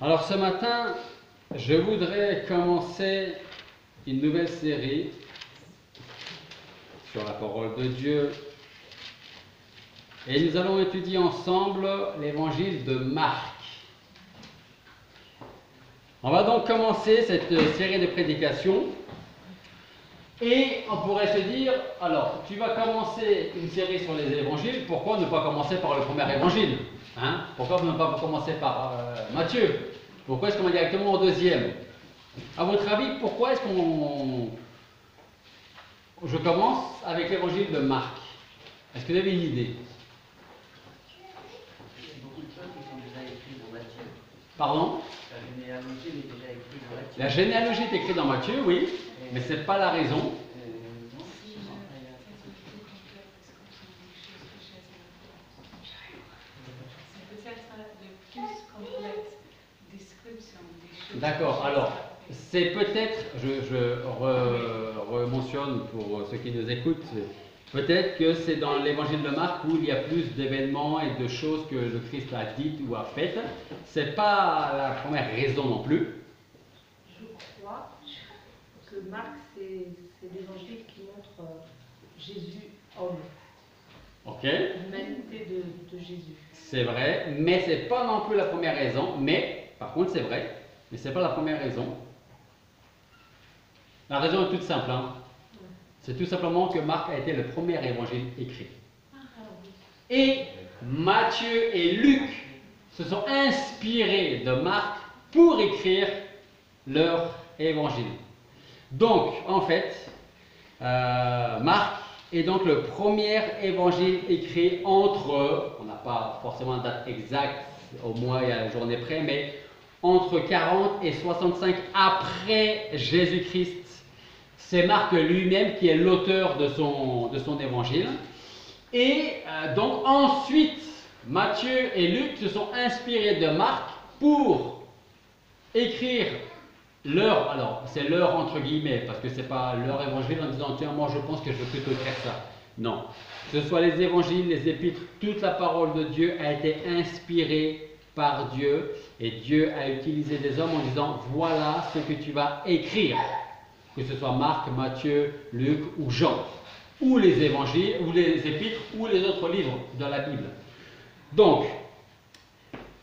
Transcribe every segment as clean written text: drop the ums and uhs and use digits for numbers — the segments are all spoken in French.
Alors ce matin, je voudrais commencer une nouvelle série sur la parole de Dieu. Et nous allons étudier ensemble l'évangile de Marc. On va donc commencer cette série de prédications. Et on pourrait se dire, alors, tu vas commencer une série sur les évangiles, pourquoi ne pas commencer par le premier évangile, hein? Pourquoi ne pas commencer par Matthieu? Pourquoi est-ce qu'on va directement au deuxième? À votre avis, pourquoi est-ce je commence avec l'évangile de Marc? Est-ce que vous avez une idée? Il y a beaucoup de choses qui sont déjà écrites dans Matthieu. Pardon? La généalogie est déjà écrite dans Matthieu. La généalogie est écrite dans Matthieu, oui, mais ce n'est pas la raison. D'accord, alors, c'est peut-être, je rementionne pour ceux qui nous écoutent, peut-être que c'est dans l'évangile de Marc où il y a plus d'événements et de choses que le Christ a dites ou a faites. C'est pas la première raison non plus. Je crois que Marc, c'est l'évangile qui montre Jésus homme. Ok. L'humanité de Jésus. C'est vrai, mais c'est pas non plus la première raison. Mais, par contre, c'est vrai, mais c'est pas la première raison. La raison est toute simple, hein. C'est tout simplement que Marc a été le premier évangile écrit. Et Matthieu et Luc se sont inspirés de Marc pour écrire leur évangile. Donc, en fait, Marc est donc le premier évangile écrit entre, on n'a pas forcément une date exacte, au mois et à la journée près, mais entre 40 et 65 après Jésus-Christ. C'est Marc lui-même qui est l'auteur de son évangile. Et donc ensuite, Matthieu et Luc se sont inspirés de Marc pour écrire leur, alors c'est leur entre guillemets, parce que c'est pas leur évangile en disant tiens moi je pense que je vais plutôt faire ça. Non, que ce soit les évangiles, les épîtres, toute la parole de Dieu a été inspirée par Dieu et Dieu a utilisé des hommes en disant voilà ce que tu vas écrire. Que ce soit Marc, Matthieu, Luc ou Jean, ou les évangiles, ou les épîtres, ou les autres livres de la Bible. Donc,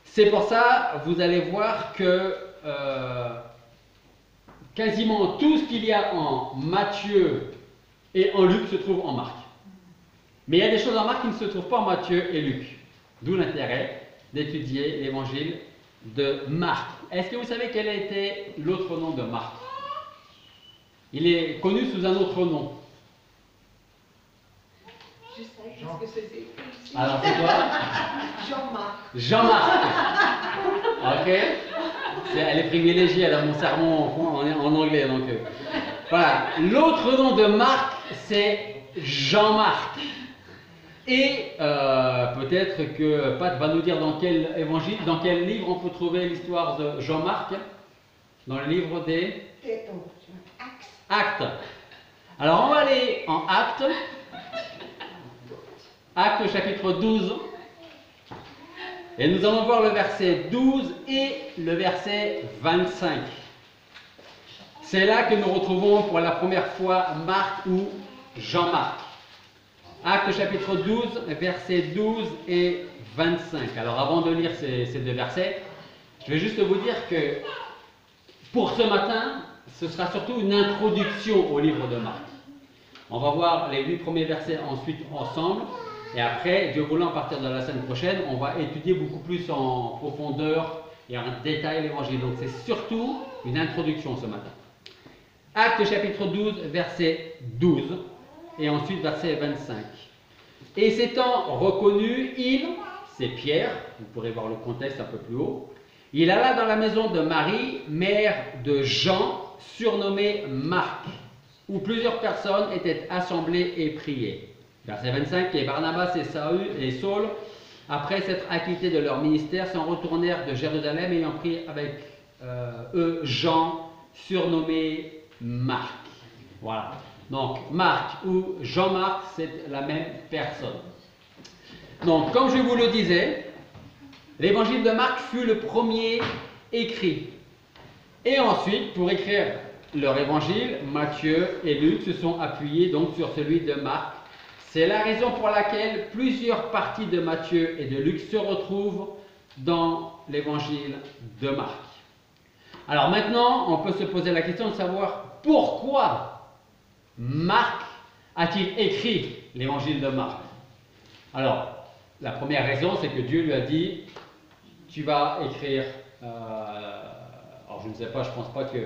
c'est pour ça, vous allez voir que quasiment tout ce qu'il y a en Matthieu et en Luc se trouve en Marc. Mais il y a des choses en Marc qui ne se trouvent pas en Matthieu et Luc. D'où l'intérêt d'étudier l'évangile de Marc. Est-ce que vous savez quel a été l'autre nom de Marc? Il est connu sous un autre nom. Je sais qu'est-ce que c'était écrit ici. Alors c'est quoi? Jean-Marc. Jean-Marc. Ok. Elle est privilégiée, elle a mon sermon en anglais. Donc, voilà. L'autre nom de Marc, c'est Jean-Marc. Et peut-être que Pat va nous dire dans quel évangile, dans quel livre on peut trouver l'histoire de Jean-Marc. Dans le livre des Actes. Alors on va aller en Actes. Actes chapitre 12. Et nous allons voir le verset 12 et le verset 25. C'est là que nous retrouvons pour la première fois Marc ou Jean-Marc. Actes chapitre 12, versets 12 et 25. Alors avant de lire ces deux versets, je vais juste vous dire que pour ce matin, ce sera surtout une introduction au livre de Marc. On va voir les 8 premiers versets ensuite ensemble. Et après, Dieu voulant, à partir de la semaine prochaine, on va étudier beaucoup plus en profondeur et en détail l'évangile. Donc c'est surtout une introduction ce matin. Actes chapitre 12, verset 12 et ensuite verset 25. Et s'étant reconnu, c'est Pierre, vous pourrez voir le contexte un peu plus haut, il alla dans la maison de Marie, mère de Jean, surnommé Marc, où plusieurs personnes étaient assemblées et priaient. Verset 25, et Barnabas et Saul, après s'être acquittés de leur ministère, s'en retournèrent de Jérusalem, ayant pris avec eux Jean, surnommé Marc. Voilà. Donc, Marc ou Jean-Marc, c'est la même personne. Donc, comme je vous le disais, l'évangile de Marc fut le premier écrit. Et ensuite, pour écrire leur évangile, Matthieu et Luc se sont appuyés donc sur celui de Marc. C'est la raison pour laquelle plusieurs parties de Matthieu et de Luc se retrouvent dans l'évangile de Marc. Alors maintenant, on peut se poser la question de savoir pourquoi Marc a-t-il écrit l'évangile de Marc? Alors, la première raison, c'est que Dieu lui a dit, tu vas écrire, alors je ne sais pas, je ne pense pas que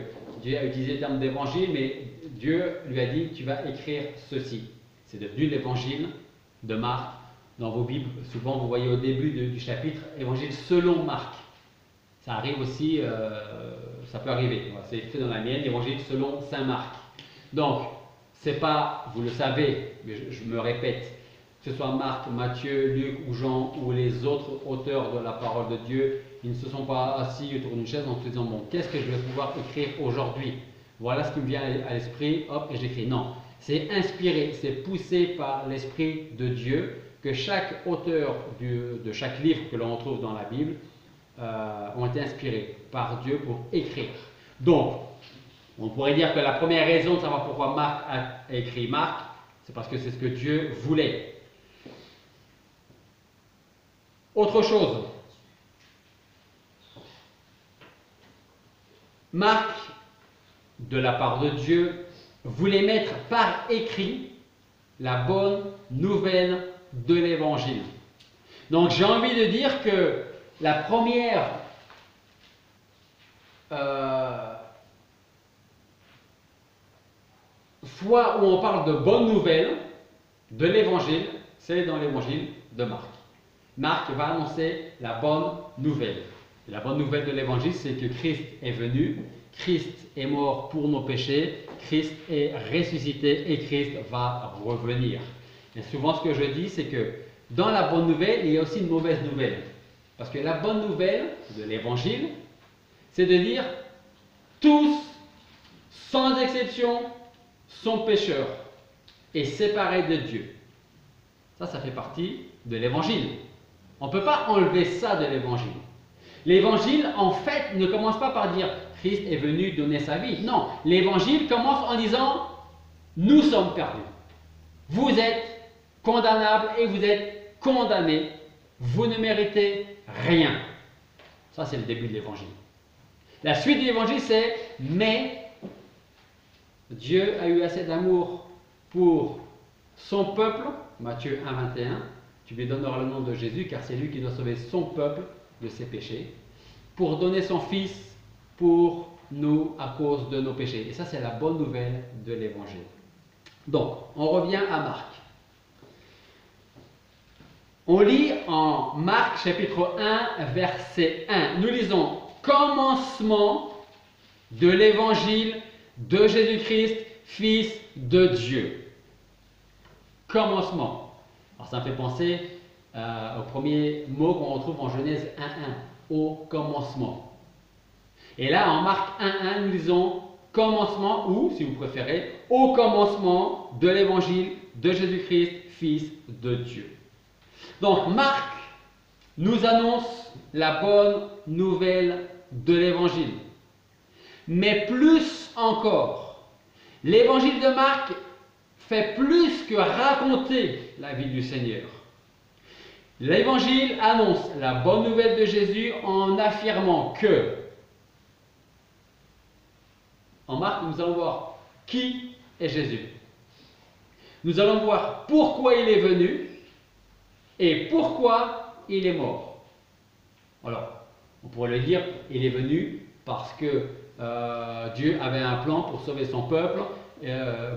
Dieu a utilisé le terme d'évangile, mais Dieu lui a dit, tu vas écrire ceci. C'est devenu l'évangile de Marc. Dans vos Bibles, souvent vous voyez au début du chapitre, évangile selon Marc. Ça arrive aussi, ça peut arriver, c'est écrit dans la mienne, évangile selon Saint Marc. Donc, c'est pas, vous le savez, mais je me répète, que ce soit Marc, Matthieu, Luc ou Jean ou les autres auteurs de la parole de Dieu, ils ne se sont pas assis autour d'une chaise en se disant, bon, qu'est-ce que je vais pouvoir écrire aujourd'hui? Voilà ce qui me vient à l'esprit, hop, et j'écris. Non, c'est inspiré, c'est poussé par l'Esprit de Dieu que chaque auteur de chaque livre que l'on retrouve dans la Bible ont été inspirés par Dieu pour écrire. Donc, on pourrait dire que la première raison de savoir pourquoi Marc a écrit Marc, c'est parce que c'est ce que Dieu voulait. Autre chose, Marc, de la part de Dieu, voulait mettre par écrit la bonne nouvelle de l'Évangile. Donc j'ai envie de dire que la première fois où on parle de bonne nouvelle de l'Évangile, c'est dans l'Évangile de Marc. Marc va annoncer la bonne nouvelle. Et la bonne nouvelle de l'Évangile, c'est que Christ est venu, Christ est mort pour nos péchés, Christ est ressuscité et Christ va revenir. Et souvent ce que je dis, c'est que dans la bonne nouvelle, il y a aussi une mauvaise nouvelle. Parce que la bonne nouvelle de l'Évangile, c'est de dire tous, sans exception, sont pécheurs et séparés de Dieu. Ça fait partie de l'Évangile. On ne peut pas enlever ça de l'Évangile. L'Évangile, en fait, ne commence pas par dire Christ est venu donner sa vie. Non, l'Évangile commence en disant nous sommes perdus. Vous êtes condamnables et vous êtes condamnés. Vous ne méritez rien. Ça, c'est le début de l'Évangile. La suite de l'Évangile, c'est mais Dieu a eu assez d'amour pour son peuple. Matthieu 1, 21. Tu lui donneras le nom de Jésus, car c'est lui qui doit sauver son peuple de ses péchés, pour donner son Fils pour nous à cause de nos péchés. Et ça, c'est la bonne nouvelle de l'Évangile. Donc, on revient à Marc. On lit en Marc chapitre 1, verset 1. Nous lisons « Commencement de l'Évangile de Jésus-Christ, Fils de Dieu. » Commencement. Alors ça me fait penser au premier mot qu'on retrouve en Genèse 1.1, au commencement. Et là, en Marc 1.1, nous lisons commencement, ou, si vous préférez, au commencement de l'évangile de Jésus-Christ, Fils de Dieu. Donc, Marc nous annonce la bonne nouvelle de l'évangile. Mais plus encore, l'évangile de Marc fait plus que raconter la vie du Seigneur. L'évangile annonce la bonne nouvelle de Jésus en affirmant que, en Marc, nous allons voir qui est Jésus. Nous allons voir pourquoi il est venu et pourquoi il est mort. Alors, on pourrait le dire, il est venu parce que Dieu avait un plan pour sauver son peuple.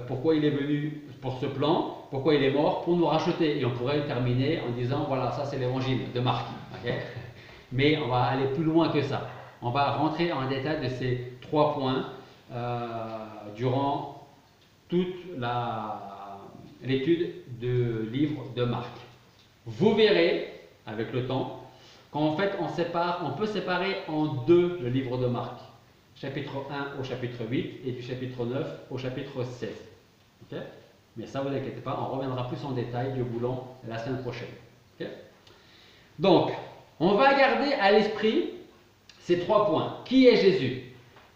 Pourquoi il est venu pour ce plan, pourquoi il est mort, pour nous racheter. Et on pourrait terminer en disant, voilà, ça c'est l'évangile de Marc. Okay? Mais on va aller plus loin que ça. On va rentrer en détail de ces 3 points durant toute l'étude du livre de Marc. Vous verrez, avec le temps, qu'en fait on peut séparer en 2 le livre de Marc. Chapitre 1 au chapitre 8 et du chapitre 9 au chapitre 16. Okay? Mais ça, vous inquiétez pas, on reviendra plus en détail, Dieu voulant, la semaine prochaine. Okay? Donc, on va garder à l'esprit ces 3 points. Qui est Jésus?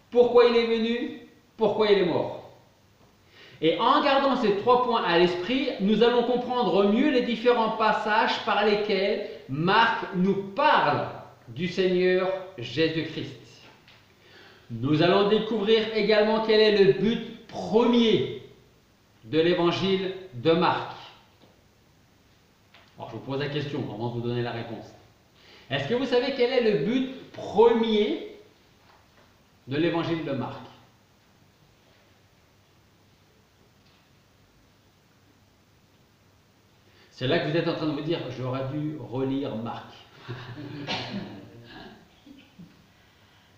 Pourquoi il est venu? Pourquoi il est mort? Et en gardant ces 3 points à l'esprit, nous allons comprendre mieux les différents passages par lesquels Marc nous parle du Seigneur Jésus-Christ. Nous allons découvrir également quel est le but premier de l'évangile de Marc. Alors je vous pose la question avant de vous donner la réponse. Est-ce que vous savez quel est le but premier de l'évangile de Marc? C'est là que vous êtes en train de vous dire, j'aurais dû relire Marc.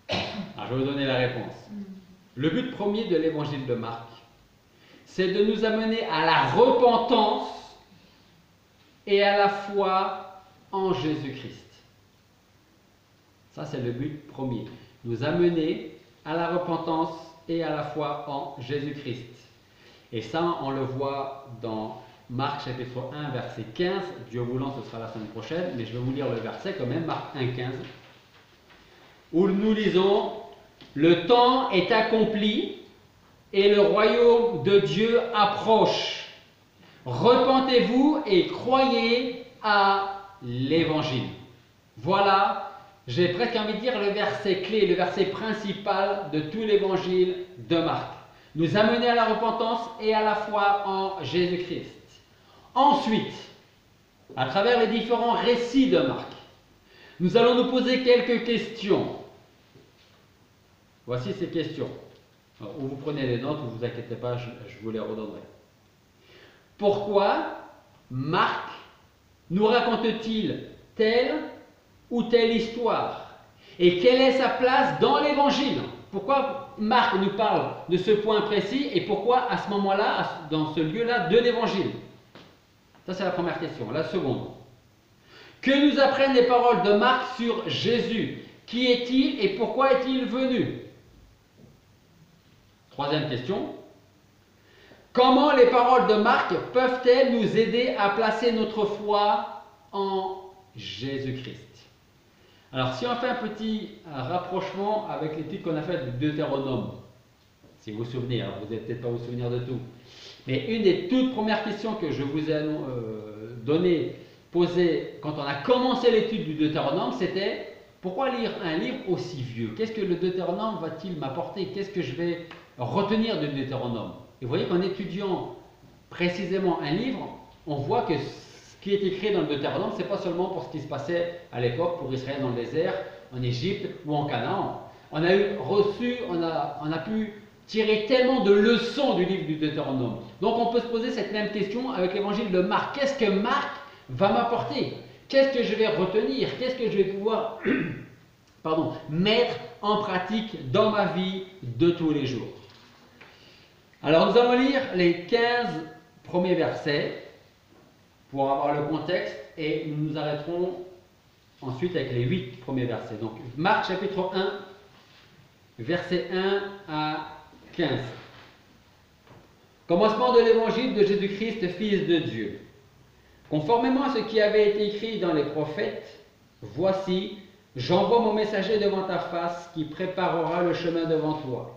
Alors, je vais vous donner la réponse. Le but premier de l'évangile de Marc, c'est de nous amener à la repentance et à la foi en Jésus-Christ. Ça, c'est le but premier. Nous amener à la repentance et à la foi en Jésus-Christ. Et ça, on le voit dans Marc chapitre 1, verset 15. Dieu voulant, ce sera la semaine prochaine, mais je vais vous lire le verset quand même, Marc 1, 15, où nous lisons « Le temps est accompli et le royaume de Dieu approche. Repentez-vous et croyez à l'évangile. » Voilà, j'ai presque envie de dire le verset clé, le verset principal de tout l'évangile de Marc. Nous amener à la repentance et à la foi en Jésus-Christ. Ensuite, à travers les différents récits de Marc, nous allons nous poser quelques questions. Voici ces questions. Alors, ou vous prenez les notes, ou vous inquiétez pas, je vous les redonnerai. Pourquoi Marc nous raconte-t-il telle ou telle histoire? Et quelle est sa place dans l'évangile? Pourquoi Marc nous parle de ce point précis et pourquoi à ce moment-là, dans ce lieu-là, de l'évangile? Ça, c'est la première question. La seconde. Que nous apprennent les paroles de Marc sur Jésus? Qui est-il et pourquoi est-il venu? Troisième question. Comment les paroles de Marc peuvent-elles nous aider à placer notre foi en Jésus-Christ? Alors, si on fait un petit rapprochement avec l'étude qu'on a faite de Deutéronome, si vous vous souvenez, alors vous n'allez peut-être pas vous souvenir de tout, mais une des toutes premières questions que je vous ai posées quand on a commencé l'étude du Deutéronome, c'était pourquoi lire un livre aussi vieux? Qu'est-ce que le Deutéronome va-t-il m'apporter? Qu'est-ce que je vais retenir du Deutéronome? Et vous voyez qu'en étudiant précisément un livre, on voit que ce qui est écrit dans le Deutéronome, ce n'est pas seulement pour ce qui se passait à l'époque pour Israël dans le désert, en Égypte ou en Canaan. On a pu tirer tellement de leçons du livre du Deutéronome. Donc on peut se poser cette même question avec l'évangile de Marc. Qu'est-ce que Marc va m'apporter? Qu'est-ce que je vais retenir? Qu'est-ce que je vais pouvoir mettre en pratique dans ma vie de tous les jours? Alors nous allons lire les 15 premiers versets pour avoir le contexte et nous nous arrêterons ensuite avec les 8 premiers versets. Donc Marc chapitre 1, versets 1 à 15. Commencement de l'évangile de Jésus-Christ, Fils de Dieu. Conformément à ce qui avait été écrit dans les prophètes, voici, j'envoie mon messager devant ta face qui préparera le chemin devant toi.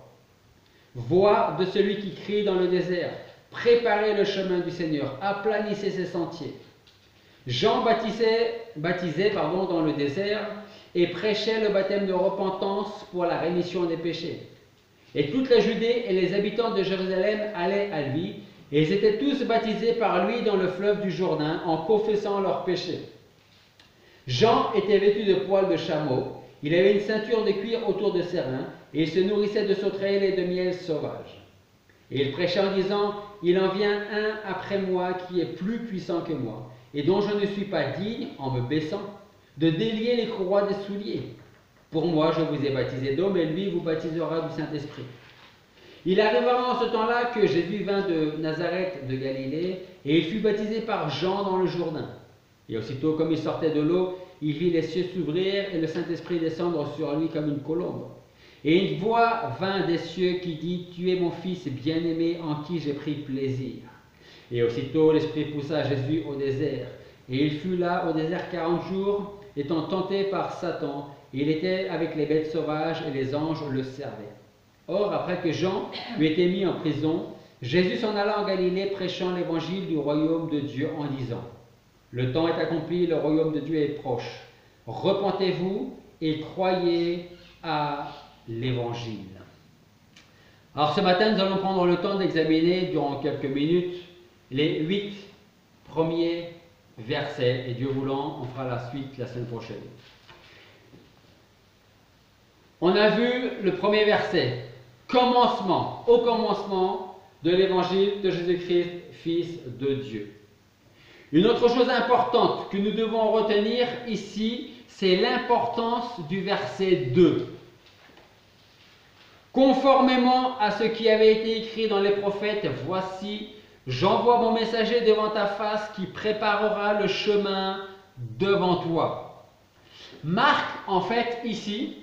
Voix de celui qui crie dans le désert, préparez le chemin du Seigneur, aplanissez ses sentiers. Jean baptisait dans le désert et prêchait le baptême de repentance pour la rémission des péchés. Et toute la Judée et les habitants de Jérusalem allaient à lui, et ils étaient tous baptisés par lui dans le fleuve du Jourdain en confessant leurs péchés. Jean était vêtu de poils de chameau, il avait une ceinture de cuir autour de ses reins, et il se nourrissait de sauterelles et de miel sauvage. Et il prêchait en disant, il en vient un après moi qui est plus puissant que moi, et dont je ne suis pas digne, en me baissant, de délier les courroies des souliers. Pour moi, je vous ai baptisé d'eau, mais lui vous baptisera du Saint-Esprit. Il arrivera en ce temps-là que Jésus vint de Nazareth de Galilée, et il fut baptisé par Jean dans le Jourdain. Et aussitôt, comme il sortait de l'eau, il vit les cieux s'ouvrir et le Saint-Esprit descendre sur lui comme une colombe. Et une voix vint des cieux qui dit, tu es mon Fils bien-aimé en qui j'ai pris plaisir. Et aussitôt, l'Esprit poussa Jésus au désert. Et il fut là au désert 40 jours, étant tenté par Satan, Il était avec les bêtes sauvages et les anges le servaient. Or, après que Jean eut été mis en prison, Jésus s'en alla en Galilée prêchant l'évangile du royaume de Dieu en disant: Le temps est accompli, le royaume de Dieu est proche. Repentez-vous et croyez à l'évangile. Alors ce matin, nous allons prendre le temps d'examiner durant quelques minutes les 8 premiers versets. Et Dieu voulant, on fera la suite la semaine prochaine. On a vu le premier verset, commencement, au commencement de l'évangile de Jésus-Christ, Fils de Dieu. Une autre chose importante que nous devons retenir ici, c'est l'importance du verset 2. Conformément à ce qui avait été écrit dans les prophètes, voici, j'envoie mon messager devant ta face qui préparera le chemin devant toi. Marc, en fait, ici,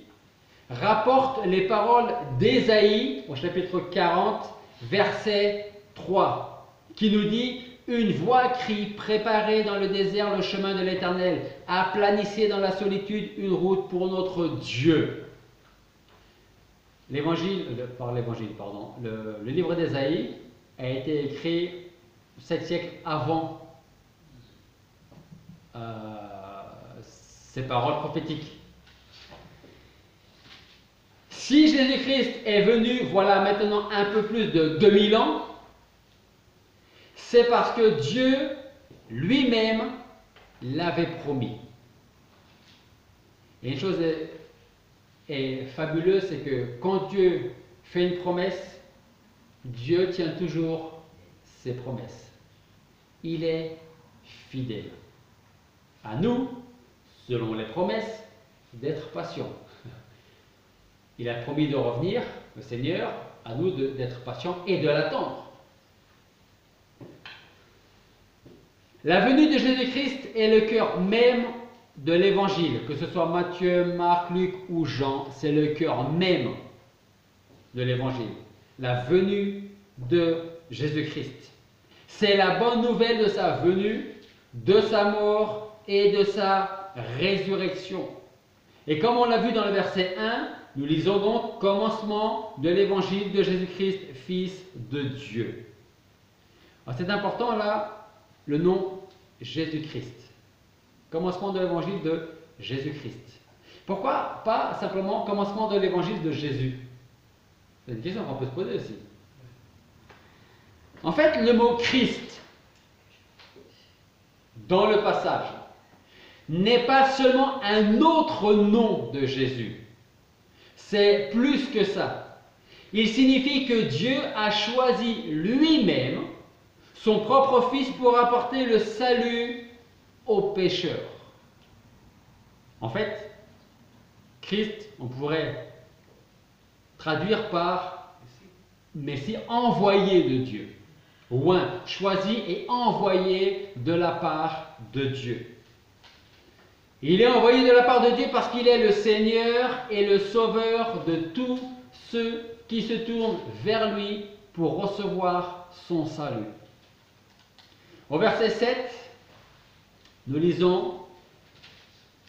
rapporte les paroles d'Ésaïe au chapitre 40, verset 3, qui nous dit: Une voix crie, préparez dans le désert le chemin de l'Éternel, aplanissez dans la solitude une route pour notre Dieu. Le livre d'Ésaïe a été écrit 7 siècles avant ces paroles prophétiques. Si Jésus-Christ est venu, voilà maintenant un peu plus de 2000 ans, c'est parce que Dieu lui-même l'avait promis. Et une chose est fabuleuse, c'est que quand Dieu fait une promesse, Dieu tient toujours ses promesses. Il est fidèle. À nous, selon les promesses, d'être patients. Il a promis de revenir, le Seigneur, à nous d'être patients et de l'attendre. La venue de Jésus-Christ est le cœur même de l'évangile, que ce soit Matthieu, Marc, Luc ou Jean, c'est le cœur même de l'évangile. La venue de Jésus-Christ. C'est la bonne nouvelle de sa venue, de sa mort et de sa résurrection. Et comme on l'a vu dans le verset 1, nous lisons donc commencement de l'évangile de Jésus-Christ, Fils de Dieu. Alors c'est important là, le nom Jésus-Christ. Commencement de l'évangile de Jésus-Christ. Pourquoi pas simplement commencement de l'évangile de Jésus? C'est une question qu'on peut se poser aussi. En fait, le mot Christ, dans le passage, n'est pas seulement un autre nom de Jésus. C'est plus que ça. Il signifie que Dieu a choisi lui-même son propre Fils pour apporter le salut aux pécheurs. En fait, Christ, on pourrait traduire par Messie, envoyé de Dieu. Oint, choisi et envoyé de la part de Dieu. Il est envoyé de la part de Dieu parce qu'il est le Seigneur et le Sauveur de tous ceux qui se tournent vers lui pour recevoir son salut. Au verset 7, nous lisons,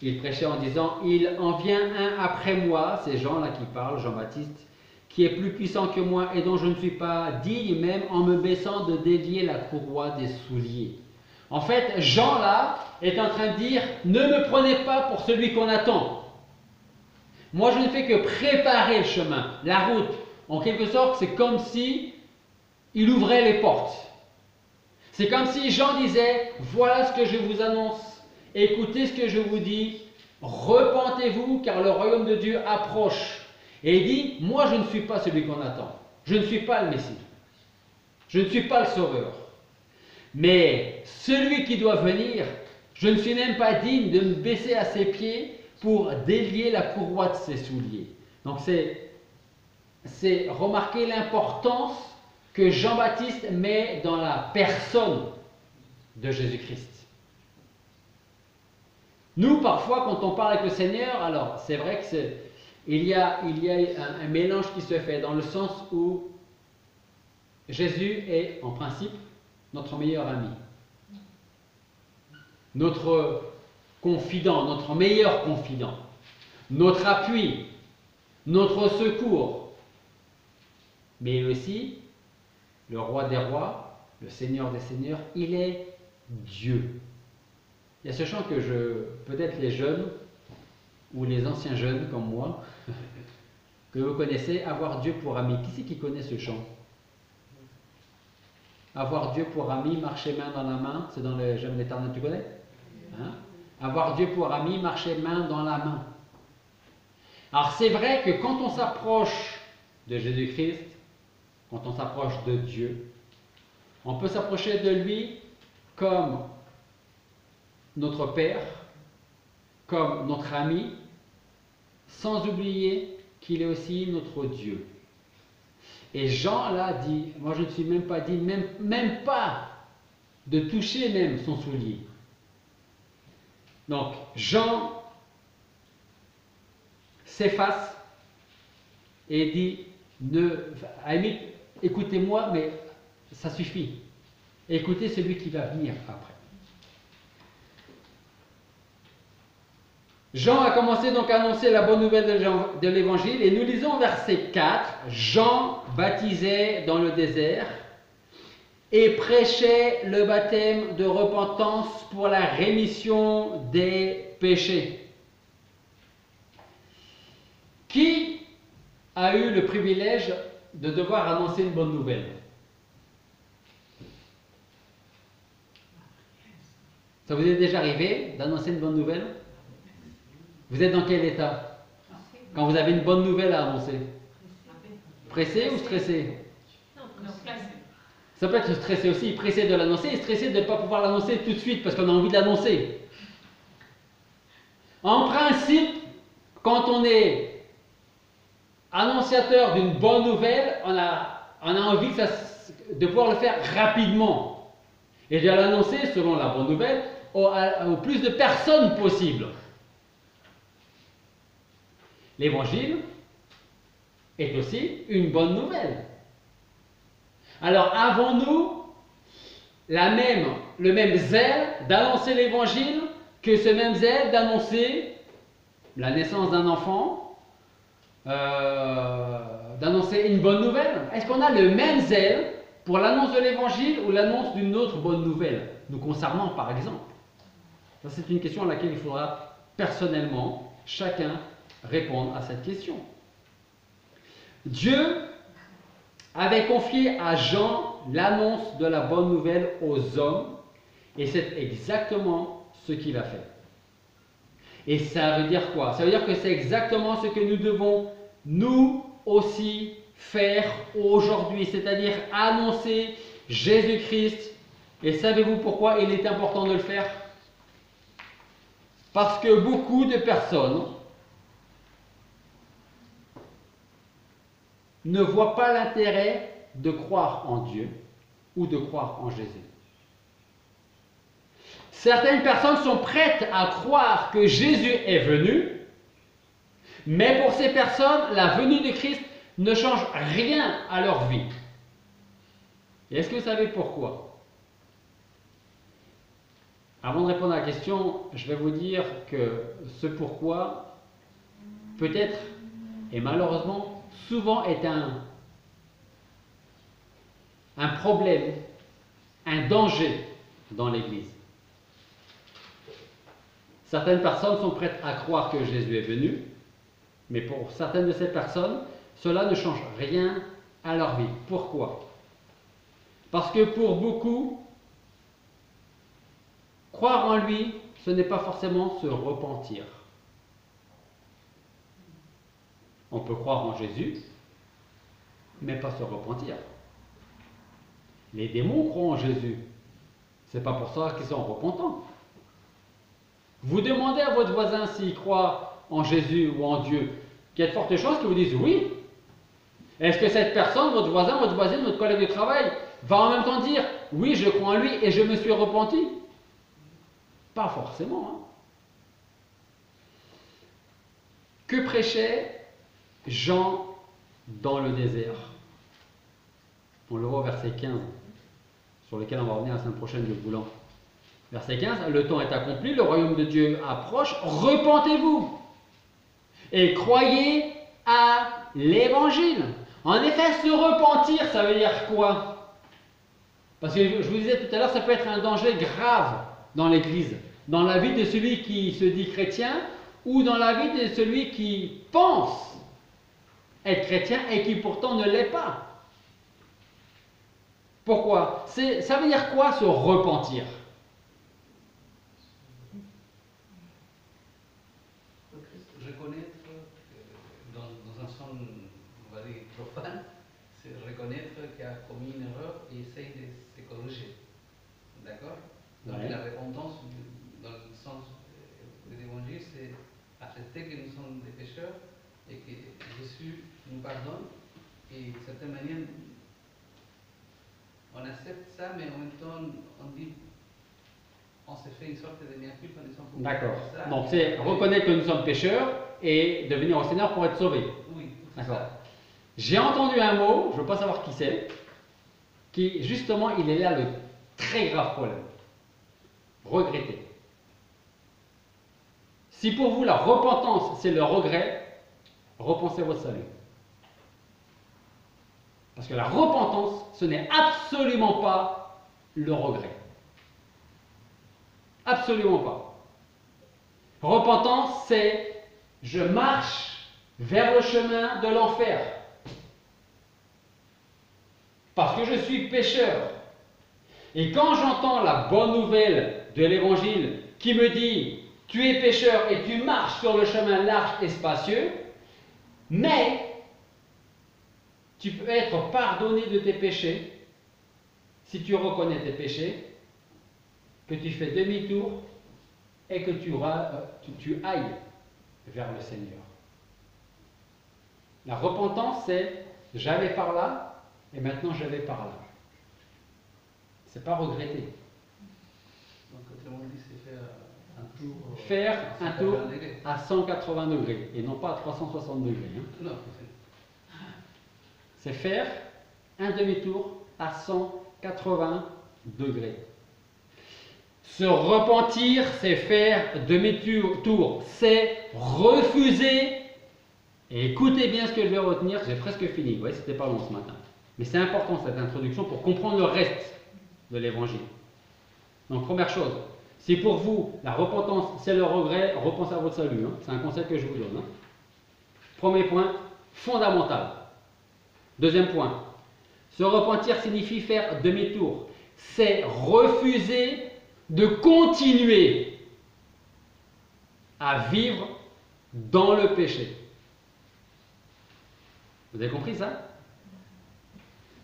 il prêchait en disant: Il en vient un après moi, c'est Jean là qui parle, Jean-Baptiste, qui est plus puissant que moi et dont je ne suis pas digne même en me baissant de délier la courroie des souliers. En fait, Jean là est en train de dire: ne me prenez pas pour celui qu'on attend. Moi je ne fais que préparer le chemin, la route. En quelque sorte, c'est comme si il ouvrait les portes. C'est comme si Jean disait: voilà ce que je vous annonce, écoutez ce que je vous dis, repentez-vous car le royaume de Dieu approche. Et il dit: moi je ne suis pas celui qu'on attend, je ne suis pas le Messie, je ne suis pas le Sauveur. Mais celui qui doit venir, je ne suis même pas digne de me baisser à ses pieds pour délier la courroie de ses souliers. Donc c'est remarquer l'importance que Jean-Baptiste met dans la personne de Jésus-Christ. Nous, parfois, quand on parle avec le Seigneur, alors c'est vrai qu'il y a un mélange qui se fait dans le sens où Jésus est, en principe, notre meilleur ami, notre confident, notre meilleur confident. notre appui, notre secours, mais aussi le roi des rois, le Seigneur des seigneurs, il est Dieu. Il y a ce chant que peut-être les jeunes ou les anciens jeunes comme moi, que vous connaissez, avoir Dieu pour ami. Qui c'est qui connaît ce chant? Avoir Dieu pour ami, marcher main dans la main, c'est dans le J'aime l'Éternel, tu connais? Hein? Avoir Dieu pour ami, marcher main dans la main. Alors c'est vrai que quand on s'approche de Jésus-Christ, quand on s'approche de Dieu, on peut s'approcher de lui comme notre Père, comme notre ami, sans oublier qu'il est aussi notre Dieu. Et Jean là dit, moi je ne suis même pas dit, même pas de toucher même son soulier. Donc Jean s'efface et dit, à la limite, écoutez-moi, mais ça suffit. Écoutez celui qui va venir après. Jean a commencé donc à annoncer la bonne nouvelle de l'évangile et nous lisons verset 4, Jean baptisait dans le désert et prêchait le baptême de repentance pour la rémission des péchés. Qui a eu le privilège de devoir annoncer une bonne nouvelle? Ça vous est déjà arrivé d'annoncer une bonne nouvelle? Vous êtes dans quel état quand vous avez une bonne nouvelle à annoncer? Pressé ou stressé? Non, pressé. Ça peut être stressé aussi, pressé de l'annoncer et stressé de ne pas pouvoir l'annoncer tout de suite parce qu'on a envie de l'annoncer. En principe, quand on est annonciateur d'une bonne nouvelle, on a envie de pouvoir le faire rapidement et de l'annoncer, selon la bonne nouvelle, au plus de personnes possible. L'évangile est aussi une bonne nouvelle. Alors avons-nous le même zèle d'annoncer l'évangile que ce même zèle d'annoncer la naissance d'un enfant, d'annoncer une bonne nouvelle? Est-ce qu'on a le même zèle pour l'annonce de l'évangile ou l'annonce d'une autre bonne nouvelle, nous concernant par exemple? Ça, c'est une question à laquelle il faudra personnellement chacun répondre à cette question. Dieu avait confié à Jean l'annonce de la bonne nouvelle aux hommes et c'est exactement ce qu'il a fait. Et ça veut dire quoi? Ça veut dire que c'est exactement ce que nous devons nous aussi faire aujourd'hui, c'est-à-dire annoncer Jésus-Christ. Et savez-vous pourquoi il est important de le faire? Parce que beaucoup de personnes ne voient pas l'intérêt de croire en Dieu ou de croire en Jésus. Certaines personnes sont prêtes à croire que Jésus est venu, mais pour ces personnes, la venue de Christ ne change rien à leur vie. Et est-ce que vous savez pourquoi? Avant de répondre à la question, je vais vous dire que ce pourquoi, peut-être, et malheureusement, souvent est un problème, un danger dans l'Église. Certaines personnes sont prêtes à croire que Jésus est venu, mais pour certaines de ces personnes, cela ne change rien à leur vie. Pourquoi? Parce que pour beaucoup, croire en lui, ce n'est pas forcément se repentir. On peut croire en Jésus, mais pas se repentir. Les démons croient en Jésus. Ce n'est pas pour ça qu'ils sont repentants. Vous demandez à votre voisin s'il croit en Jésus ou en Dieu, il y a de fortes chances qu'il vous dise oui. Est-ce que cette personne, votre voisin, votre voisine, votre collègue de travail, va en même temps dire oui, je crois en lui et je me suis repenti? Pas forcément. Hein. Que prêchait Jean dans le désert? On le voit au verset 15, sur lequel on va revenir la semaine prochaine du Boulan. Verset 15, le temps est accompli, le royaume de Dieu approche, repentez-vous et croyez à l'évangile. En effet, se repentir, ça veut dire quoi? Parce que je vous disais tout à l'heure, ça peut être un danger grave dans l'Église, dans la vie de celui qui se dit chrétien ou dans la vie de celui qui pense être chrétien et qui pourtant ne l'est pas. Pourquoi? Ça veut dire quoi se repentir? Reconnaître, dans un sens, on va dire, profane, c'est reconnaître qu'il a commis une erreur et essayer de se corriger. D'accord? Donc Ouais. la repentance, dans le sens de l'évangile, c'est accepter que nous sommes des pécheurs et que Jésus nous pardonne. Et de certaine manière, on accepte ça, mais en même temps, on dit, on se fait une sorte de mea culpa en disant pourquoi D'accord. on fait ça. Donc c'est reconnaître que nous sommes pécheurs et de venir au Seigneur pour être sauvés. Oui, c'est D'accord. ça. J'ai entendu un mot, je ne veux pas savoir qui c'est, qui justement, il est là le très grave problème. Regretter. Si pour vous la repentance c'est le regret, repensez votre salut. Parce que la repentance, ce n'est absolument pas le regret. Absolument pas. Repentance, c'est je marche vers le chemin de l'enfer. Parce que je suis pécheur. Et quand j'entends la bonne nouvelle de l'évangile qui me dit tu es pécheur et tu marches sur le chemin large et spacieux, mais tu peux être pardonné de tes péchés si tu reconnais tes péchés, que tu fais demi-tour et que tu ailles vers le Seigneur. La repentance, c'est j'allais par là et maintenant je vais par là. C'est pas regretter. Donc, autrement dit, c'est faire un tour. Faire un tour 180 degrés. à 180 degrés et non pas à 360 degrés. Hein. Non, C'est faire un demi-tour à 180 degrés. Se repentir, c'est faire demi-tour, c'est refuser. Et écoutez bien ce que je vais retenir, j'ai presque fini. Vous voyez, c'était pas long ce matin. Mais c'est important cette introduction pour comprendre le reste de l'évangile. Donc, première chose, si pour vous la repentance c'est le regret, repensez à votre salut. Hein. C'est un conseil que je vous donne. Hein. Premier point, fondamental. Deuxième point, se repentir signifie faire demi-tour. C'est refuser de continuer à vivre dans le péché. Vous avez compris ça?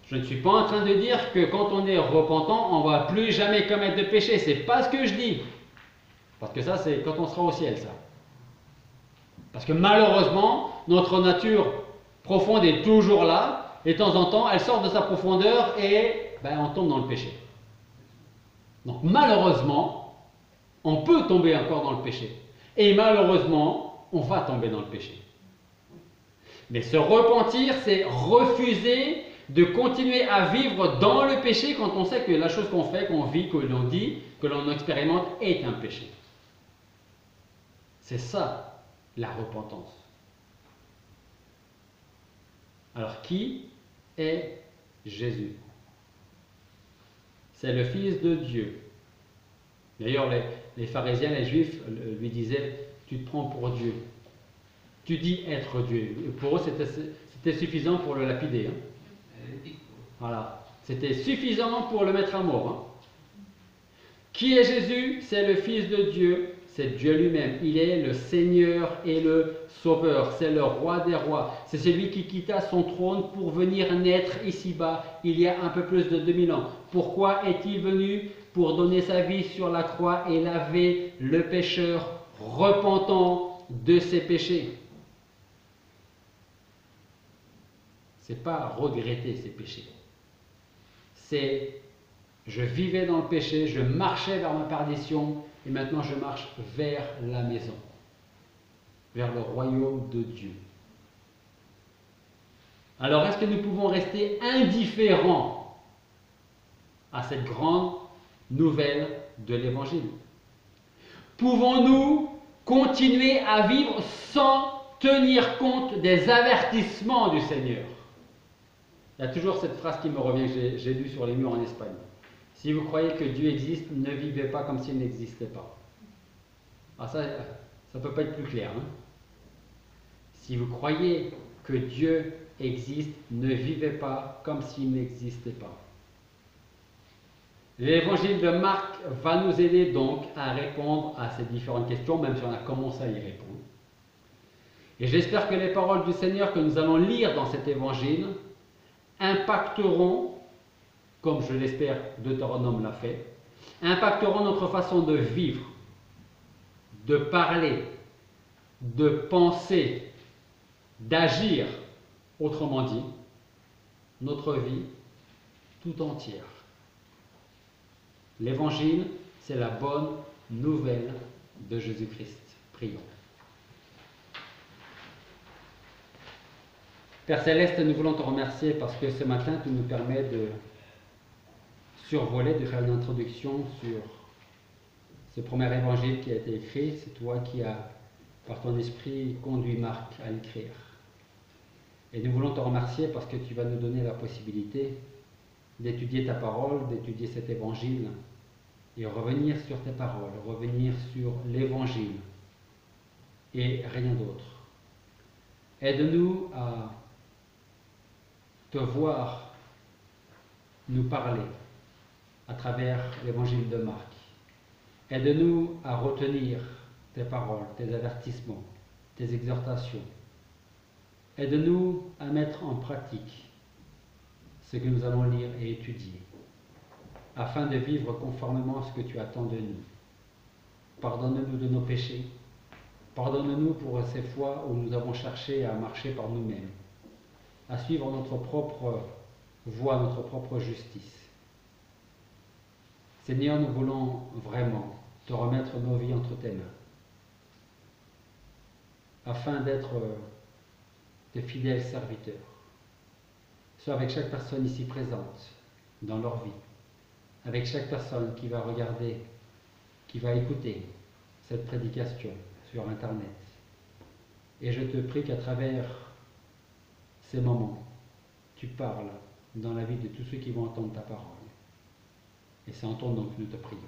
Je ne suis pas en train de dire que quand on est repentant, on ne va plus jamais commettre de péché. C'est pas ce que je dis. Parce que ça, c'est quand on sera au ciel, ça. Parce que malheureusement, notre nature profonde est toujours là, et de temps en temps, elle sort de sa profondeur et on tombe dans le péché. Donc malheureusement, on peut tomber encore dans le péché. Et malheureusement, on va tomber dans le péché. Mais se repentir, c'est refuser de continuer à vivre dans le péché quand on sait que la chose qu'on fait, qu'on vit, que l'on dit, que l'on expérimente est un péché. C'est ça, la repentance. Alors, qui est Jésus? C'est le Fils de Dieu. D'ailleurs, les pharisiens, les juifs lui disaient, tu te prends pour Dieu. Tu dis être Dieu. Pour eux, c'était suffisant pour le lapider. Hein. Voilà. C'était suffisant pour le mettre à mort. Hein. Qui est Jésus? C'est le Fils de Dieu. C'est Dieu lui-même. Il est le Seigneur et le Sauveur. C'est le Roi des rois. C'est celui qui quitta son trône pour venir naître ici-bas il y a un peu plus de 2000 ans. Pourquoi est-il venu? Pour donner sa vie sur la croix et laver le pécheur repentant de ses péchés. C'est pas regretter ses péchés. C'est je vivais dans le péché, je marchais vers ma perdition et maintenant je marche vers la maison, vers le royaume de Dieu. Alors est-ce que nous pouvons rester indifférents à cette grande nouvelle de l'Évangile? Pouvons-nous continuer à vivre sans tenir compte des avertissements du Seigneur. Il y a toujours cette phrase qui me revient, que j'ai lue sur les murs en Espagne. Si vous croyez que Dieu existe, ne vivez pas comme s'il n'existait pas. Ah, ça ne peut pas être plus clair. Hein? Si vous croyez que Dieu existe, ne vivez pas comme s'il n'existait pas. L'évangile de Marc va nous aider donc à répondre à ces différentes questions, même si on a commencé à y répondre. Et j'espère que les paroles du Seigneur que nous allons lire dans cet évangile impacteront, comme je l'espère Deutéronome l'a fait, impacteront notre façon de vivre, de parler, de penser, d'agir, autrement dit, notre vie tout entière. L'évangile, c'est la bonne nouvelle de Jésus-Christ. Prions. Père Céleste, nous voulons te remercier parce que ce matin, tu nous permets de survoler, de faire une introduction sur ce premier évangile qui a été écrit. C'est toi qui as, par ton esprit, conduit Marc à l'écrire. Et nous voulons te remercier parce que tu vas nous donner la possibilité d'étudier ta parole, d'étudier cet évangile et revenir sur tes paroles, revenir sur l'évangile et rien d'autre. Aide-nous à te voir nous parler à travers l'évangile de Marc. Aide-nous à retenir tes paroles, tes avertissements, tes exhortations. Aide-nous à mettre en pratique ce que nous allons lire et étudier, afin de vivre conformément à ce que tu attends de nous. Pardonne-nous de nos péchés. Pardonne-nous pour ces fois où nous avons cherché à marcher par nous-mêmes, à suivre notre propre voie, notre propre justice. Seigneur, nous voulons vraiment te remettre nos vies entre tes mains, afin d'être tes fidèles serviteurs. Sois avec chaque personne ici présente dans leur vie, avec chaque personne qui va regarder, qui va écouter cette prédication sur Internet. Et je te prie qu'à travers ces moments, tu parles dans la vie de tous ceux qui vont entendre ta parole. Et c'est en ton nom que nous te prions.